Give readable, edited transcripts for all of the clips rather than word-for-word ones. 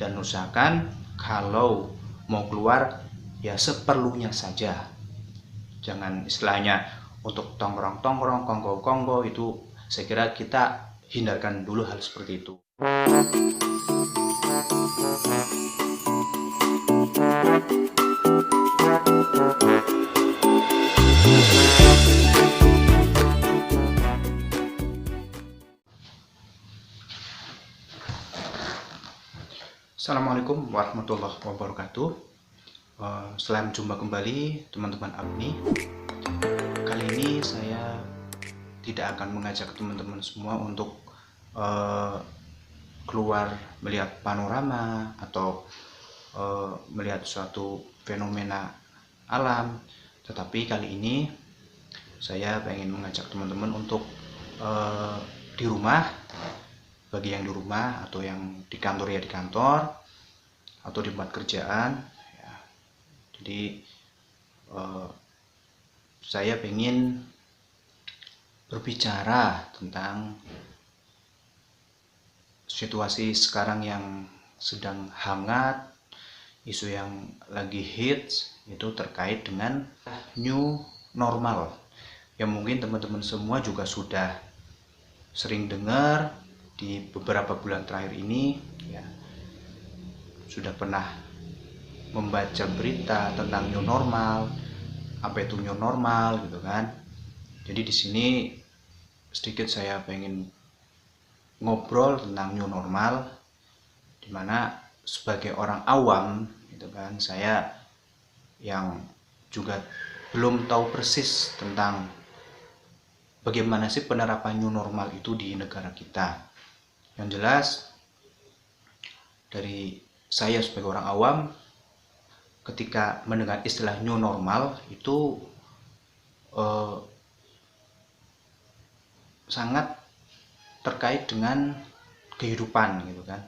dan usahakan kalau mau keluar ya seperlunya saja. Jangan istilahnya untuk tongkrong-tongkrong, kongko-kongko, itu saya kira kita hindarkan dulu hal seperti itu. Assalamualaikum warahmatullahi wabarakatuh. Selamat jumpa kembali teman-teman Abni. Kali ini saya tidak akan mengajak teman-teman semua untuk keluar melihat panorama atau melihat suatu fenomena alam, tetapi kali ini saya ingin mengajak teman-teman untuk di rumah, bagi yang di rumah atau yang di kantor ya di kantor atau di tempat kerjaan ya. Jadi saya ingin berbicara tentang situasi sekarang yang sedang hangat, isu yang lagi hits itu terkait dengan new normal, yang mungkin teman-teman semua juga sudah sering dengar di beberapa bulan terakhir ini ya, sudah pernah membaca berita tentang new normal, apa itu new normal gitu kan. Jadi di sini sedikit saya pengen ngobrol tentang new normal, dimana sebagai orang awam gitu kan, saya yang juga belum tahu persis tentang bagaimana sih penerapan new normal itu di negara kita. Yang jelas dari saya sebagai orang awam, ketika mendengar istilah new normal itu sangat terkait dengan kehidupan gitu kan,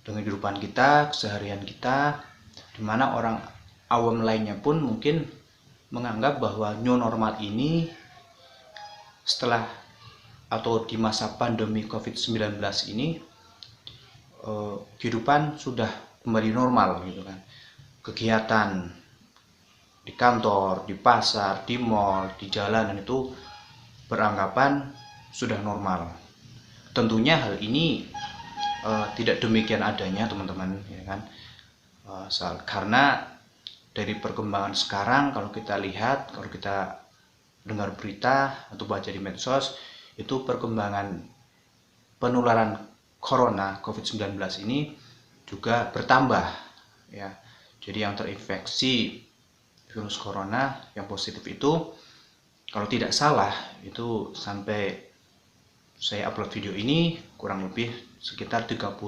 dengan kehidupan kita, keseharian kita, dimana orang awam lainnya pun mungkin menganggap bahwa new normal ini setelah atau di masa pandemi COVID-19 ini kehidupan sudah kembali normal gitu kan. Kegiatan di kantor, di pasar, di mall, di jalanan itu beranggapan sudah normal. Tentunya hal ini tidak demikian adanya teman-teman ya kan. Karena dari perkembangan sekarang, kalau kita lihat, kalau kita dengar berita atau baca di medsos, itu perkembangan penularan corona COVID-19 ini juga bertambah ya. Jadi yang terinfeksi virus corona yang positif itu, kalau tidak salah itu sampai saya upload video ini kurang lebih sekitar 32.000.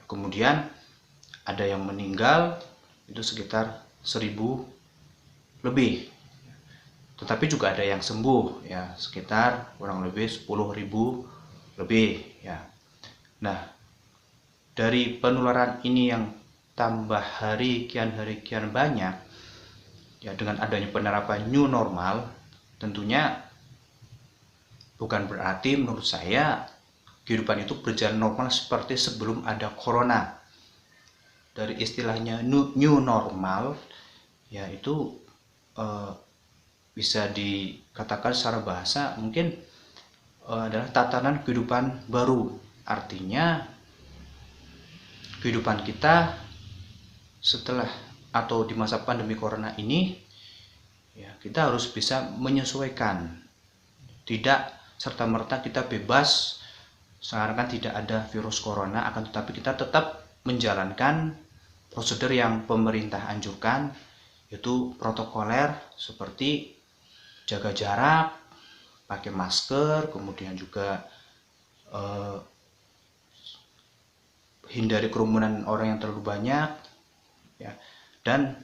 Kemudian ada yang meninggal itu sekitar 1.000 lebih. Tetapi juga ada yang sembuh ya, sekitar kurang lebih 10.000 lebih ya. Nah, dari penularan ini yang tambah hari kian banyak ya, dengan adanya penerapan new normal, tentunya bukan berarti menurut saya kehidupan itu berjalan normal seperti sebelum ada corona. Dari istilahnya new normal ya, itu bisa dikatakan secara bahasa mungkin adalah tatanan kehidupan baru. Artinya kehidupan kita setelah atau di masa pandemi corona ini ya, kita harus bisa menyesuaikan. Tidak serta-merta kita bebas sekarang kan tidak ada virus corona, akan tetapi kita tetap menjalankan prosedur yang pemerintah anjurkan, yaitu protokoler seperti jaga jarak, pakai masker, kemudian juga hindari kerumunan orang yang terlalu banyak ya, dan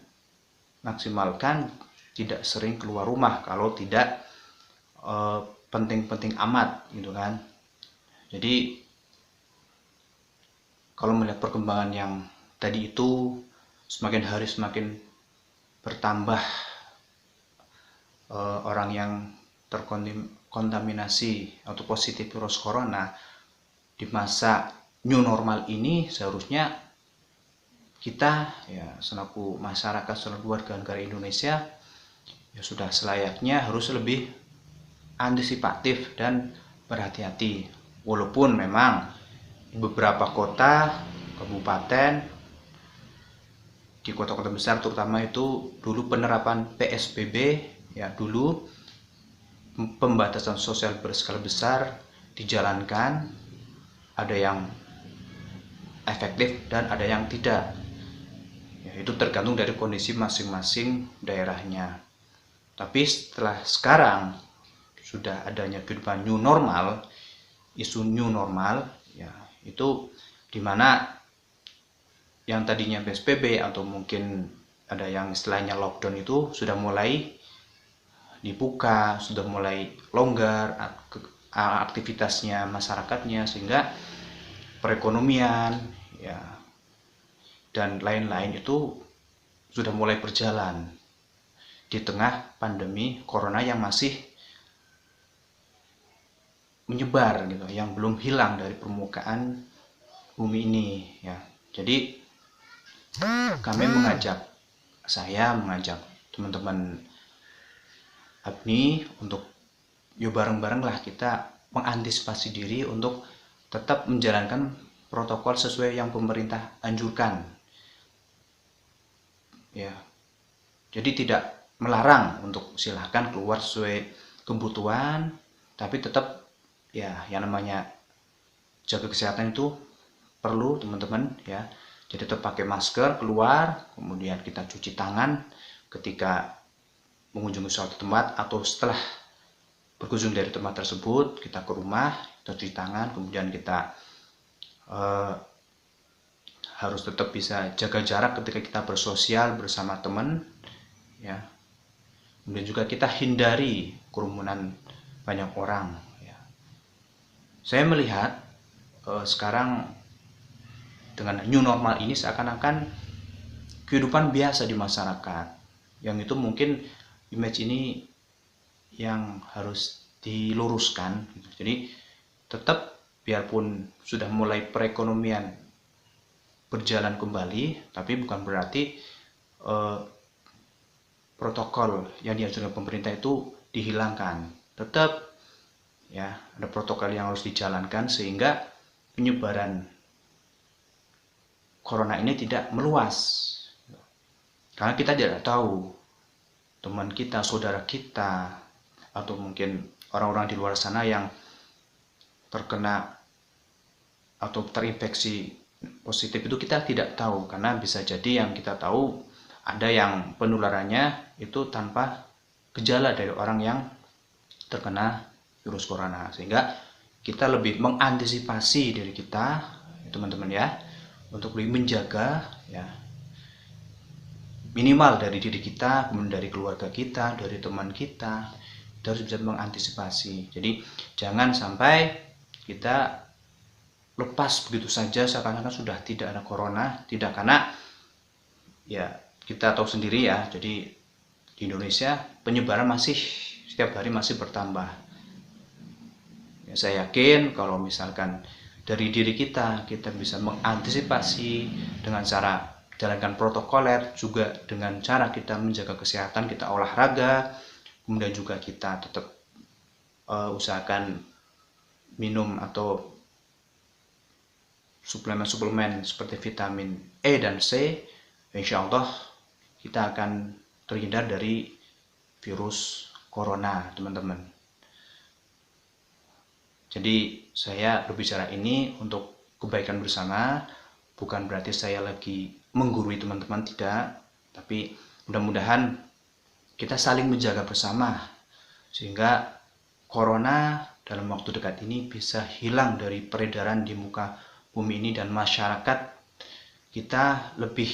maksimalkan tidak sering keluar rumah kalau tidak penting-penting amat gitu kan. Jadi kalau melihat perkembangan yang tadi itu, semakin hari semakin bertambah orang yang terkontaminasi atau positif virus corona di masa new normal ini seharusnya kita ya selaku masyarakat, selaku warga negara Indonesia ya sudah selayaknya harus lebih antisipatif dan berhati-hati. Walaupun memang beberapa kota, kabupaten, di kota-kota besar terutama itu dulu penerapan PSBB ya, dulu pembatasan sosial berskala besar dijalankan, ada yang efektif dan ada yang tidak ya, itu tergantung dari kondisi masing-masing daerahnya. Tapi setelah sekarang sudah adanya kehidupan new normal, isu new normal ya, itu dimana yang tadinya PSBB atau mungkin ada yang istilahnya lockdown itu sudah mulai dibuka, sudah mulai longgar aktivitasnya masyarakatnya, sehingga perekonomian ya dan lain-lain itu sudah mulai berjalan di tengah pandemi corona yang masih menyebar gitu, yang belum hilang dari permukaan bumi ini ya. Jadi saya mengajak teman-teman ABNI untuk yuk bareng-bareng lah kita mengantisipasi diri untuk tetap menjalankan protokol sesuai yang pemerintah anjurkan ya. Jadi tidak melarang untuk silahkan keluar sesuai kebutuhan, tapi tetap ya yang namanya jaga kesehatan itu perlu teman-teman ya. Jadi tetap pakai masker keluar, kemudian kita cuci tangan ketika mengunjungi suatu tempat atau setelah berkunjung dari tempat tersebut, kita ke rumah, kita cuci tangan, kemudian kita harus tetap bisa jaga jarak ketika kita bersosial bersama teman ya. Kemudian juga kita hindari kerumunan banyak orang ya. Saya melihat sekarang dengan new normal ini seakan-akan kehidupan biasa di masyarakat, yang itu mungkin image ini yang harus diluruskan. Jadi tetap biarpun sudah mulai perekonomian berjalan kembali, tapi bukan berarti protokol yang dianjurkan pemerintah itu dihilangkan. Tetap ya ada protokol yang harus dijalankan sehingga penyebaran corona ini tidak meluas. Karena kita tidak tahu teman kita, saudara kita, atau mungkin orang-orang di luar sana yang terkena atau terinfeksi positif itu kita tidak tahu, karena bisa jadi yang kita tahu ada yang penularannya itu tanpa gejala dari orang yang terkena virus corona, sehingga kita lebih mengantisipasi diri kita teman-teman ya, untuk lebih menjaga ya, minimal dari diri kita, kemudian dari keluarga kita, dari teman kita, kita harus bisa mengantisipasi. Jadi jangan sampai kita lepas begitu saja seakan-akan sudah tidak ada corona. Tidak, karena ya kita tahu sendiri ya, jadi di Indonesia penyebaran masih setiap hari masih bertambah ya. Saya yakin kalau misalkan dari diri kita bisa mengantisipasi dengan cara jalankan protokoler, juga dengan cara kita menjaga kesehatan, kita olahraga, kemudian juga kita tetap usahakan minum atau suplemen-suplemen seperti vitamin E dan C, insya Allah kita akan terhindar dari virus corona teman-teman. Jadi saya berbicara ini untuk kebaikan bersama, bukan berarti saya lagi menggurui teman-teman, tidak, tapi mudah-mudahan kita saling menjaga bersama sehingga corona dalam waktu dekat ini bisa hilang dari peredaran di muka bumi ini, dan masyarakat kita lebih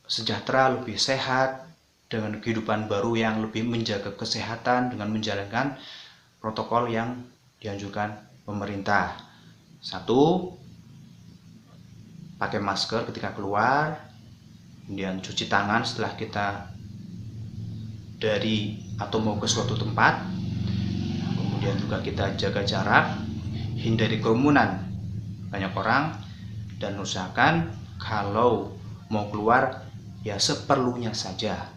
sejahtera, lebih sehat, dengan kehidupan baru yang lebih menjaga kesehatan dengan menjalankan protokol yang dianjurkan pemerintah. 1, pakai masker ketika keluar, kemudian cuci tangan setelah kita dari atau mau ke suatu tempat, kemudian juga kita jaga jarak, hindari kerumunan banyak orang, dan usahakan kalau mau keluar ya seperlunya saja.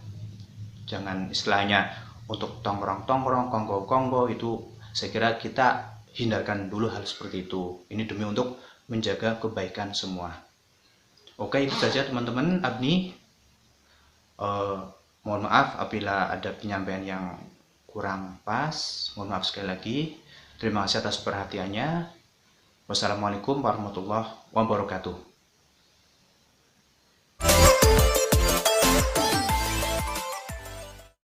Jangan istilahnya untuk tongkrong-tongkrong, kongko-kongko, itu saya kira kita hindarkan dulu hal seperti itu. Ini demi untuk menjaga kebaikan semua. Oke, itu saja teman-teman. Abni, mohon maaf apabila ada penyampaian yang kurang pas. Mohon maaf sekali lagi. Terima kasih atas perhatiannya. Wassalamualaikum warahmatullahi wabarakatuh.